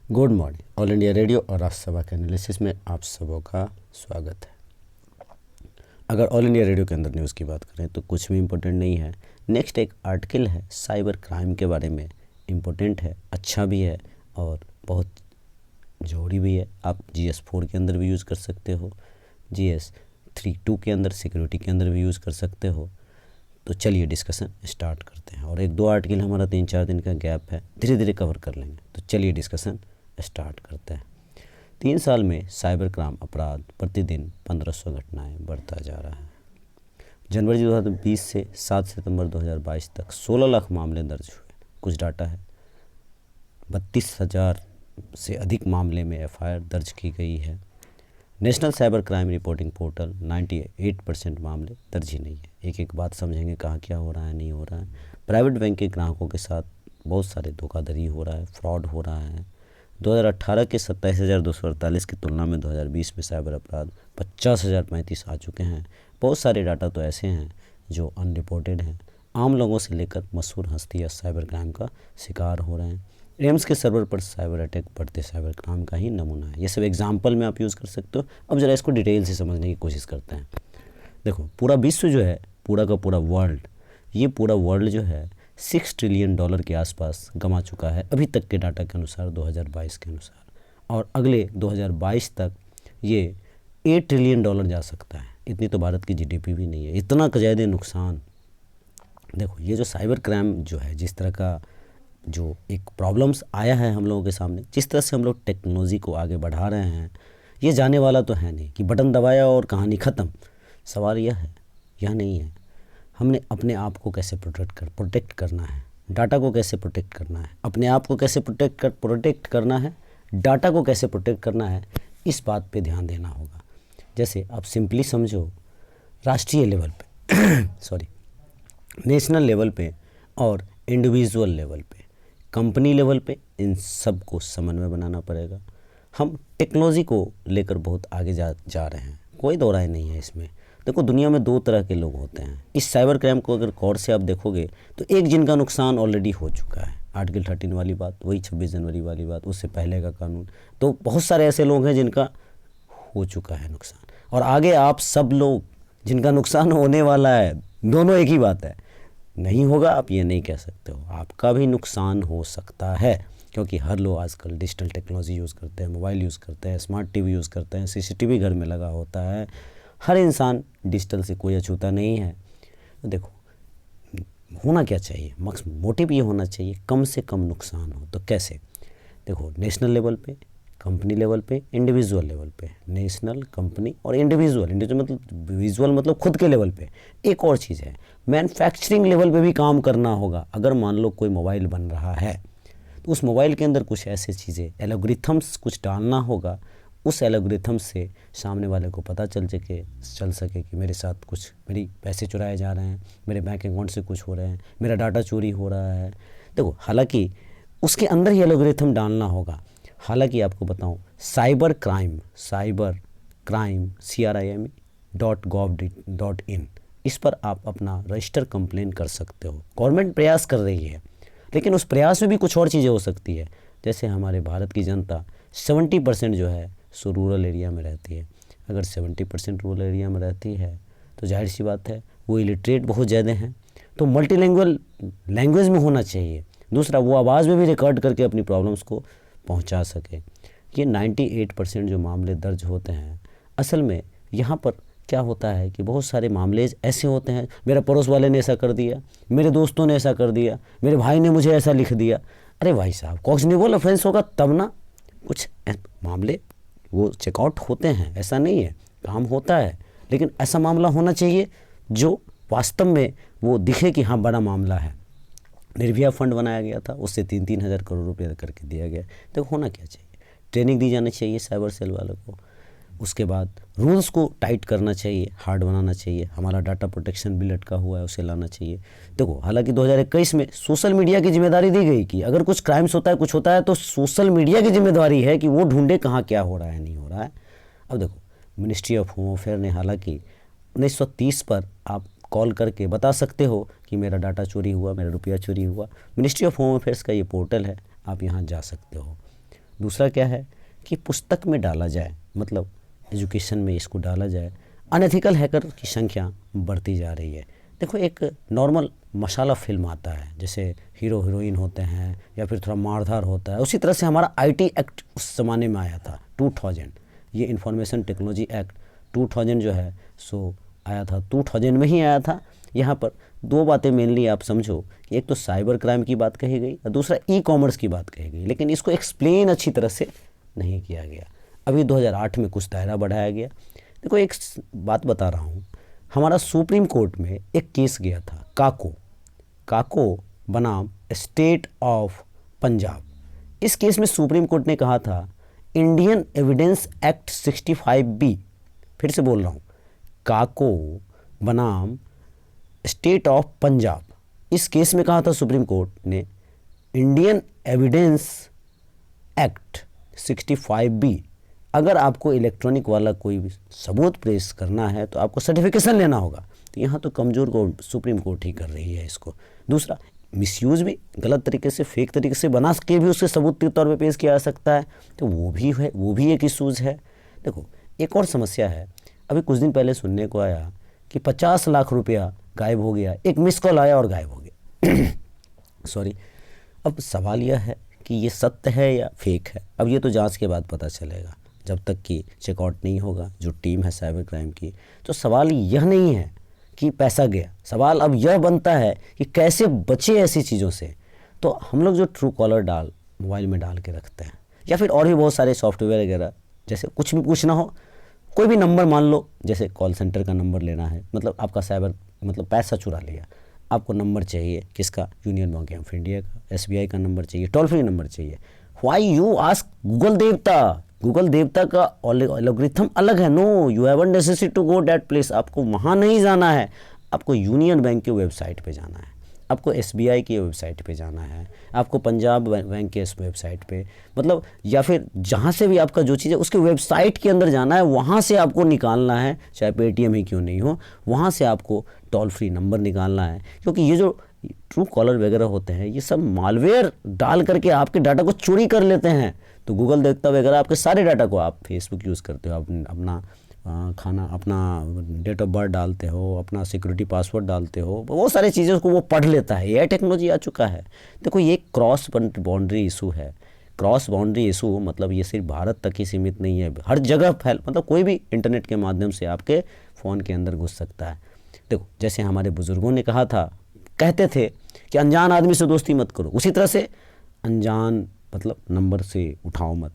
Good morning. All India radio और राज्यसभा के analysis में आप सबों का स्वागत है। अगर ऑल इंडिया रेडियो के अंदर न्यूज़ की बात करें तो कुछ भी इम्पोर्टेंट नहीं है। नेक्स्ट एक आर्टिकल है साइबर क्राइम के बारे में, इम्पोर्टेंट है, अच्छा भी है और बहुत ज़रूरी भी है। आप GS4 के अंदर भी यूज़ कर सकते हो, GS3-2 के अंदर सिक्योरिटी के अंदर भी यूज़ कर सकते हो। तो चलिए डिस्कशन स्टार्ट करते हैं। और एक दो आर्टिकल हमारा 3-4 दिन का गैप है, धीरे धीरे कवर कर लेंगे। तो चलिए डिस्कशन स्टार्ट करते हैं। 3 साल में साइबर क्राइम अपराध प्रतिदिन 1500 घटनाएं बढ़ता जा रहा है। जनवरी 2020 से 7 सितंबर 2022 तक 16 लाख मामले दर्ज हुए। कुछ डाटा है, 32,000 से अधिक मामले में FIR दर्ज की गई है। National cyber crime reporting portal 98% मामले दर्ज ही नहीं है। एक एक बात समझेंगे कहाँ क्या हो रहा है, नहीं हो रहा है। प्राइवेट बैंक के ग्राहकों के साथ बहुत सारे धोखाधड़ी हो रहा है, फ्रॉड हो रहा है। 2018 के 27,248 की तुलना में 2020 में साइबर अपराध 50,035 आ चुके हैं। बहुत सारे डाटा तो ऐसे हैं जो अनरिपोर्टेड हैं। आम लोगों से लेकर मशहूर हस्तियां साइबर क्राइम का शिकार हो रहे हैं। एम्स के सर्वर पर साइबर अटैक बढ़ते साइबर क्राइम का ही नमूना है। ये सब एग्जाम्पल में आप यूज़ कर सकते हो। अब ज़रा इसको डिटेल से समझने की कोशिश करते हैं। देखो, पूरा विश्व जो है, पूरा का पूरा वर्ल्ड, ये पूरा वर्ल्ड जो है $6 ट्रिलियन के आसपास गंवा चुका है अभी तक के डाटा के अनुसार, 2022 के अनुसार। और अगले 2022 तक ये $8 ट्रिलियन जा सकता है। इतनी तो भारत की GDP भी नहीं है, इतना ज़्यादा नुकसान। देखो, ये जो साइबर क्राइम जो है, जिस तरह का जो एक प्रॉब्लम्स आया है हम लोगों के सामने, जिस तरह से हम लोग टेक्नोलॉजी को आगे बढ़ा रहे हैं, ये जाने वाला तो है नहीं कि बटन दबाया और कहानी ख़त्म। सवाल यह है, यह नहीं है, हमने अपने आप को कैसे प्रोटेक्ट करना है, डाटा को कैसे प्रोटेक्ट करना है, अपने आप को कैसे प्रोटेक्ट करना है, डाटा को कैसे प्रोटेक्ट करना है, इस बात पे ध्यान देना होगा। जैसे आप सिंपली समझो, राष्ट्रीय लेवल पे सॉरी नेशनल लेवल पे और इंडिविजुअल लेवल पे, कंपनी लेवल पे, इन सब को समन्वय बनाना पड़ेगा। हम टेक्नोलॉजी को लेकर बहुत आगे जा रहे हैं, कोई दो राय नहीं है इसमें। देखो, दुनिया में 2 तरह के लोग होते हैं। इस साइबर क्राइम को अगर गौर से आप देखोगे तो एक जिनका नुकसान ऑलरेडी हो चुका है, आर्टिकल 13 वाली बात, वही 26 जनवरी वाली बात, उससे पहले का कानून। तो बहुत सारे ऐसे लोग हैं जिनका हो चुका है नुकसान, और आगे आप सब लोग जिनका नुकसान होने वाला है। दोनों एक ही बात है, नहीं होगा आप ये नहीं कह सकते हो, आपका भी नुकसान हो सकता है। क्योंकि हर लोग आजकल डिजिटल टेक्नोलॉजी यूज़ करते हैं, मोबाइल यूज़ करते हैं, स्मार्ट TV यूज़ करते हैं, CCTV घर में लगा होता है। हर इंसान डिजिटल से कोई अछूता नहीं है। तो देखो, होना क्या चाहिए, मोटिव ये होना चाहिए कम से कम नुकसान हो। तो कैसे? देखो, नेशनल लेवल पे, कंपनी लेवल पे, इंडिविजुअल लेवल पे। नेशनल, कंपनी और इंडिविजुअल मतलब विजुअल मतलब खुद के लेवल पे। एक और चीज़ है, मैन्युफैक्चरिंग लेवल पे भी काम करना होगा। अगर मान लो कोई मोबाइल बन रहा है तो उस मोबाइल के अंदर कुछ ऐसी चीज़ें, एल्गोरिथम्स कुछ डालना होगा। उस एल्गोरिथम से सामने वाले को पता चल सके कि मेरे साथ कुछ, मेरी पैसे चुराए जा रहे हैं, मेरे बैंक अकाउंट से कुछ हो रहे हैं, मेरा डाटा चोरी हो रहा है। देखो, हालांकि उसके अंदर ही एल्गोरिथम डालना होगा। हालांकि आपको बताऊं, साइबर क्राइम CRIME.gov.in, इस पर आप अपना रजिस्टर कंप्लेन कर सकते हो। गवर्नमेंट प्रयास कर रही है, लेकिन उस प्रयास में भी कुछ और चीज़ें हो सकती है। जैसे हमारे भारत की जनता 70% जो है सो रूरल एरिया में रहती है। अगर 70% रूरल एरिया में रहती है तो जाहिर सी बात है वो इलिटरेट बहुत ज़्यादा हैं। तो मल्टीलैंग्वेज लैंग्वेज में होना चाहिए। दूसरा, वो आवाज़ में भी रिकॉर्ड करके अपनी प्रॉब्लम्स को पहुंचा सके। ये 98% जो मामले दर्ज होते हैं, असल में यहाँ पर क्या होता है कि बहुत सारे मामले ऐसे होते हैं, मेरा पड़ोस वाले ने ऐसा कर दिया, मेरे दोस्तों ने ऐसा कर दिया, मेरे भाई ने मुझे ऐसा लिख दिया। अरे भाई साहब, कॉग्निटिव ऑफेंस होगा तब ना कुछ मामले वो चेकआउट होते हैं, ऐसा नहीं है, काम होता है। लेकिन ऐसा मामला होना चाहिए जो वास्तव में वो दिखे कि हाँ बड़ा मामला है। निर्भया फंड बनाया गया था, उससे 3-3 हज़ार करोड़ रुपये करके दिया गया। तो होना क्या चाहिए, ट्रेनिंग दी जानी चाहिए साइबर सेल वालों को। उसके बाद रूल्स को टाइट करना चाहिए, हार्ड बनाना चाहिए। हमारा डाटा प्रोटेक्शन बिल लटका हुआ है, उसे लाना चाहिए। देखो, हालांकि 2021 में सोशल मीडिया की जिम्मेदारी दी गई कि अगर कुछ क्राइम्स होता है, कुछ होता है, तो सोशल मीडिया की जिम्मेदारी है कि वो ढूंढे कहाँ क्या हो रहा है, नहीं हो रहा है। अब देखो, मिनिस्ट्री ऑफ होम अफेयर ने हालांकि 1930 पर आप कॉल करके बता सकते हो कि मेरा डाटा चोरी हुआ, मेरा रुपया चोरी हुआ। मिनिस्ट्री ऑफ होम अफेयर्स का ये पोर्टल है, आप यहाँ जा सकते हो। दूसरा क्या है कि पुस्तक में डाला जाए, मतलब एजुकेशन में इसको डाला जाए। अनएथिकल हैकर की संख्या बढ़ती जा रही है। देखो, एक नॉर्मल मसाला फिल्म आता है, जैसे हीरो हीरोइन होते हैं या फिर थोड़ा मारधार होता है, उसी तरह से हमारा आईटी एक्ट उस ज़माने में आया था 2000। ये इंफॉर्मेशन टेक्नोलॉजी एक्ट 2000 जो है सो आया था, 2000 में ही आया था। यहाँ पर दो बातें मेनली आप समझो कि एक तो साइबर क्राइम की बात कही गई और दूसरा ई कॉमर्स की बात कही गई, लेकिन इसको एक्सप्लेन अच्छी तरह से नहीं किया गया। अभी 2008 में कुछ दायरा बढ़ाया गया। देखो, एक बात बता रहा हूँ, हमारा सुप्रीम कोर्ट में एक केस गया था, काको बनाम स्टेट ऑफ पंजाब। इस केस में सुप्रीम कोर्ट ने कहा था इंडियन एविडेंस एक्ट 65B, फिर से बोल रहा हूँ, काको बनाम स्टेट ऑफ पंजाब। इस केस में कहा था सुप्रीम कोर्ट ने इंडियन एविडेंस एक्ट 65B, अगर आपको इलेक्ट्रॉनिक वाला कोई भी सबूत पेश करना है तो आपको सर्टिफिकेशन लेना होगा। तो यहाँ तो कमज़ोर को सुप्रीम कोर्ट ही कर रही है इसको। दूसरा, मिसयूज़ भी गलत तरीके से, फेक तरीके से बना के भी उसके सबूत के तौर पे पेश किया जा सकता है, तो वो भी है, वो भी एक इशूज़ है। देखो, एक और समस्या है, अभी कुछ दिन पहले सुनने को आया कि 50 लाख रुपया गायब हो गया, एक मिस कॉल आया और गायब हो गया। सॉरी। अब सवाल यह है कि ये सत्य है या फेक है, अब ये तो जांच के बाद पता चलेगा, जब तक कि चेकआउट नहीं होगा जो टीम है साइबर क्राइम की। तो सवाल यह नहीं है कि पैसा गया, सवाल अब यह बनता है कि कैसे बचे ऐसी चीज़ों से। तो हम लोग जो ट्रू कॉलर मोबाइल में डाल के रखते हैं, या फिर और भी बहुत सारे सॉफ्टवेयर वगैरह, जैसे कुछ भी पूछना हो, कोई भी नंबर मान लो, जैसे कॉल सेंटर का नंबर लेना है, मतलब आपका साइबर मतलब पैसा चुरा लिया, आपको नंबर चाहिए किसका, यूनियन बैंक ऑफ इंडिया का, एसबीआई का नंबर चाहिए, टोल फ्री नंबर चाहिए। व्हाई यू आस्क गूगल देवता? गूगल देवता का एल्गोरिथम अलग है। No, you haven't necessity to go that place. आपको वहाँ नहीं जाना है, आपको यूनियन बैंक की वेबसाइट पे जाना है, आपको एसबीआई की वेबसाइट पे जाना है, आपको पंजाब बैंक के वेबसाइट पे, मतलब या फिर जहाँ से भी आपका जो चीज़ है उसके वेबसाइट के अंदर जाना है, वहाँ से आपको निकालना है, चाहे पेटीएम ही क्यों नहीं हो, वहाँ से आपको टोल फ्री नंबर निकालना है। क्योंकि ये जो ट्रू कॉलर वगैरह होते हैं, ये सब मालवेयर डाल करके आपके डाटा को चोरी कर लेते हैं। तो गूगल देखता वगैरह आपके सारे डाटा को, आप फेसबुक यूज़ करते हो, अपना खाना, अपना डेट ऑफ बर्थ डालते हो, अपना सिक्योरिटी पासवर्ड डालते हो, बहुत सारी चीज़ों को वो पढ़ लेता है। ये टेक्नोलॉजी आ चुका है। देखो, ये क्रॉस बाउंड्री इशू है। क्रॉस बाउंड्री इशू मतलब ये सिर्फ भारत तक ही सीमित नहीं है, हर जगह मतलब कोई भी इंटरनेट के माध्यम से आपके फ़ोन के अंदर घुस सकता है। देखो, जैसे हमारे बुज़ुर्गों ने कहा था, कहते थे कि अनजान आदमी से दोस्ती मत करो, उसी तरह से अनजान मतलब नंबर से उठाओ मत,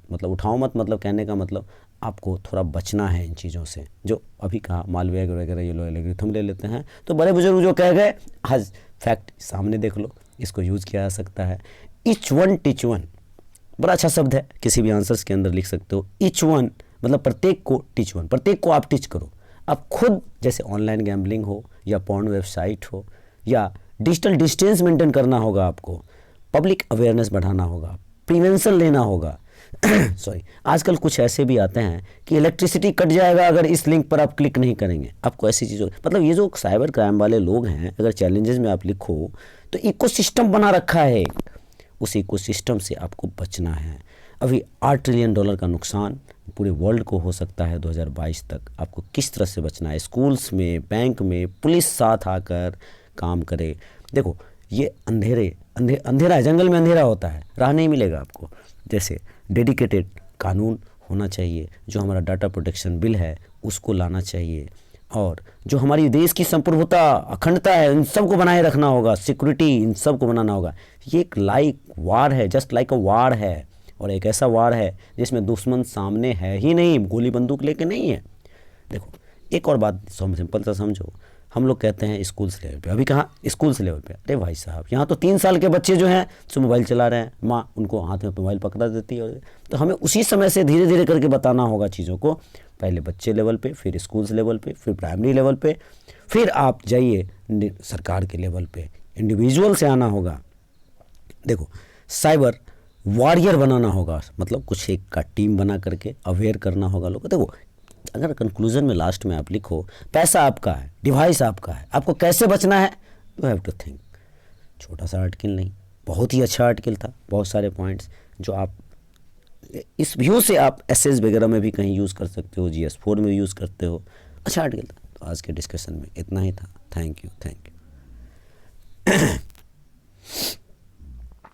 मतलब कहने का मतलब आपको थोड़ा बचना है इन चीज़ों से। जो अभी कहा मालवेयर वगैरह ये लोग एल्गोरिथम ले लेते हैं, तो बड़े बुजुर्ग जो कह गए, आज फैक्ट सामने देख लो, इसको यूज़ किया जा सकता है। ईच वन टीच वन, बड़ा अच्छा शब्द है, किसी भी आंसर्स के अंदर लिख सकते हो। ईच वन मतलब प्रत्येक को टीच वन, प्रत्येक को आप टीच करो। आप खुद, जैसे ऑनलाइन गैम्बलिंग हो या पॉर्न वेबसाइट हो या डिजिटल डिस्टेंस मेंटेन करना होगा, आपको पब्लिक अवेयरनेस बढ़ाना होगा, प्रिवेंशन लेना होगा। सॉरी, आजकल कुछ ऐसे भी आते हैं कि इलेक्ट्रिसिटी कट जाएगा अगर इस लिंक पर आप क्लिक नहीं करेंगे। आपको ऐसी चीज़ों, मतलब ये जो साइबर क्राइम वाले लोग हैं, अगर चैलेंजेस में आप लिखो तो इकोसिस्टम बना रखा है, उस इकोसिस्टम से आपको बचना है। अभी $8 ट्रिलियन का नुकसान पूरे वर्ल्ड को हो सकता है 2022 तक। आपको किस तरह से बचना है? स्कूल्स में, बैंक में, पुलिस साथ आकर काम करे। देखो, ये अंधेरा है, जंगल में अंधेरा होता है, राह नहीं मिलेगा आपको। जैसे डेडिकेटेड कानून होना चाहिए, जो हमारा डाटा प्रोटेक्शन बिल है उसको लाना चाहिए, और जो हमारी देश की संप्रभुता, अखंडता है, इन सब को बनाए रखना होगा, सिक्योरिटी, इन सब को बनाना होगा। ये एक वार है, जस्ट लाइक अ वार है, और एक ऐसा वार है जिसमें दुश्मन सामने है ही नहीं, गोली बंदूक लेके नहीं है। देखो, एक और बात सिंपल सा समझो, हम लोग कहते हैं स्कूल्स लेवल पे, अभी कहाँ स्कूल्स लेवल पे, अरे भाई साहब, यहाँ तो 3 साल के बच्चे जो हैं जो मोबाइल चला रहे हैं, माँ उनको हाथ में मोबाइल पकड़ा देती है। तो हमें उसी समय से धीरे धीरे करके बताना होगा चीज़ों को, पहले बच्चे लेवल पे, फिर स्कूल्स लेवल पे, फिर प्राइमरी लेवल पे, फिर आप जाइए सरकार के लेवल पे, इंडिविजुअल से आना होगा। देखो, साइबर वॉरियर बनाना होगा, मतलब कुछ एक का टीम बना करके अवेयर करना होगा लोग। देखो, अगर कंक्लूजन में लास्ट में आप लिखो, पैसा आपका है, डिवाइस आपका है, आपको कैसे बचना है, यू हैव टू थिंक। छोटा सा आर्टिकल नहीं, बहुत ही अच्छा आर्टिकल था, बहुत सारे पॉइंट्स जो आप इस व्यू से आप एसएस वगैरह में भी कहीं यूज़ कर सकते हो, GS4 में यूज़ करते हो। अच्छा आर्टिकल था। तो आज के डिस्कशन में इतना ही था। Thank you.